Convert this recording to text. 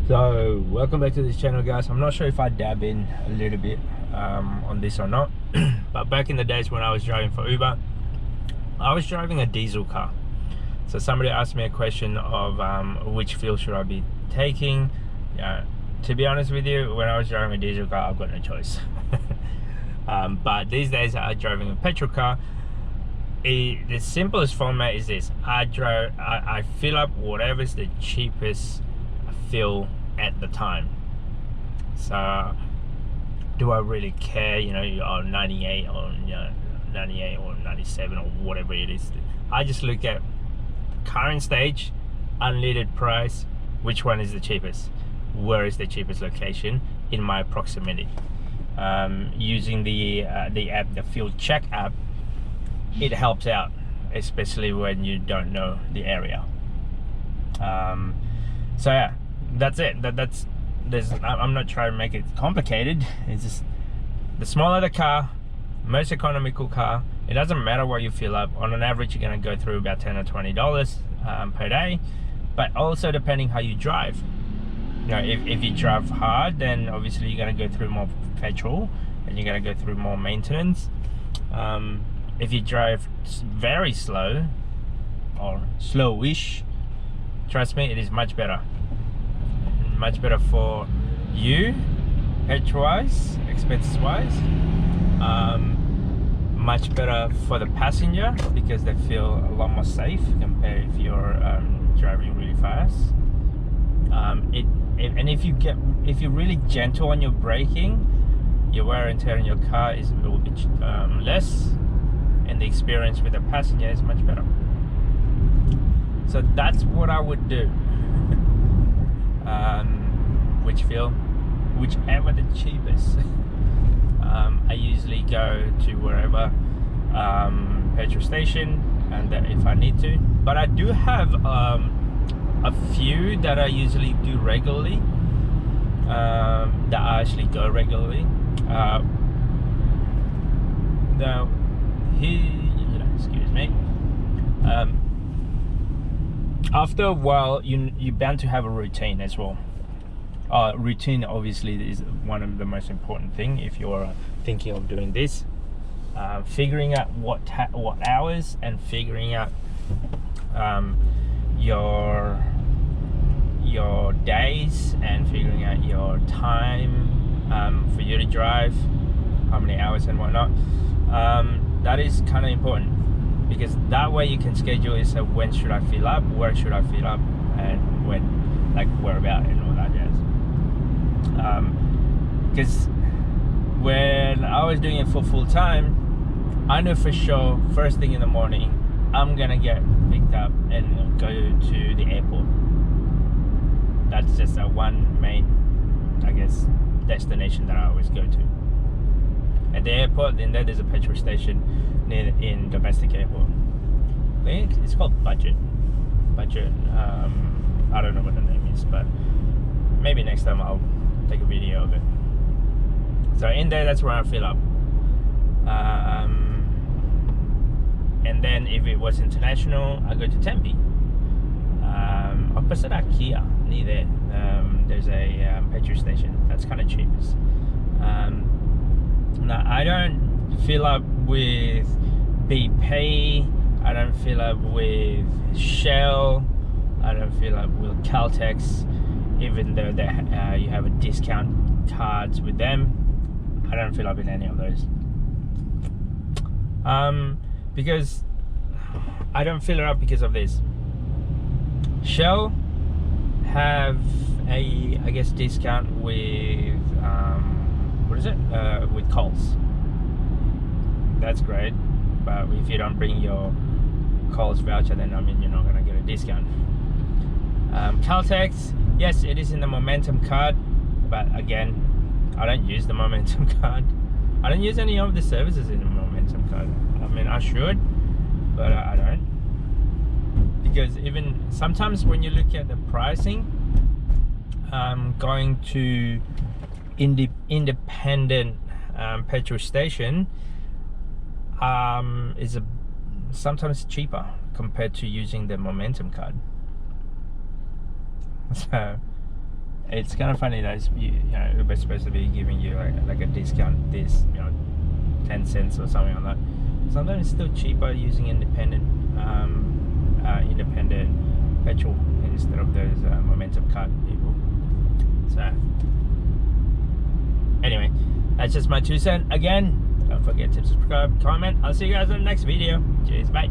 So welcome back to this channel, guys. I'm not sure if I dab in a little bit on this or not, but back in the days when I was driving for Uber, I was driving a diesel car. So somebody asked me a question of which fuel should I be taking. To be honest with you, when I was driving a diesel car, I've got no choice. But these days I'm driving a petrol car. The simplest format is this: I fill up whatever's the cheapest fuel at the time. So do I really care, or 98 or 98 or 97 or whatever it is? I just look at current stage, unleaded price, which one is the cheapest, where is the cheapest location in my proximity. Using the app, the fuel check app, it helps out, especially when you don't know the area. So yeah, that's it. I'm not trying to make it complicated. It's just the smaller the car, most economical car, it doesn't matter what you fill up. On an average, you're going to go through about $10 or $20 per day, but also depending how you drive. If you drive hard, then obviously you're going to go through more petrol and you're going to go through more maintenance. If you drive very slow or slowish, trust me, it is much better for you, petrol wise, expenses wise. Much better for the passenger because they feel a lot more safe compared if you're driving really fast. And if you're really gentle on your braking, your wear and tear on your car is a little bit less, and the experience with the passenger is much better. So that's what I would do. Whichever the cheapest. I usually go to wherever petrol station, and if I need to. But I do have a few that I usually do regularly. That I actually go regularly. Now, excuse me. After a while, you're bound to have a routine as well. Routine obviously is one of the most important thing if you're thinking of doing this. Figuring out what hours, and figuring out your days, and figuring out your time for you to drive, how many hours and whatnot. That is kind of important, because that way you can schedule it. So when should I fill up, where should I fill up, and when, like whereabout and all that jazz. Because when I was doing it for full time, I know for sure first thing in the morning I'm gonna get picked up and go to the airport. That's just a one main, I guess, destination that I always go to. At the airport, then there's a petrol station in domestic airport. I think it's called Budget. I don't know what the name is, but maybe next time I'll take a video of it. So in there, that's where I fill up. And then if it was international, I go to Tempe. Opposite IKEA, near there, there's a petrol station that's kind of cheap. Now, I don't fill up with BP, I don't fill up with Shell, I don't fill up with Caltex, even though you have a discount cards with them. I don't fill up in any of those. Because I don't fill it up because of this. Shell have a, I guess, discount with with Coles. That's great, but if you don't bring your Coles voucher, then you're not gonna get a discount. Caltex, yes, it is in the Momentum card, but again, I don't use the Momentum card. I don't use any of the services in the Momentum card. I should, but I don't. Because even sometimes when you look at the pricing, going to independent petrol station is sometimes cheaper compared to using the Momentum card. So it's kind of funny that Uber's supposed to be giving you like a discount, 10 cents or something on that. Sometimes it's still cheaper using independent petrol instead of those momentum car people. So anyway, that's just my 2 cents. Again, don't forget to subscribe, comment. I'll see you guys in the next video. Cheers, bye.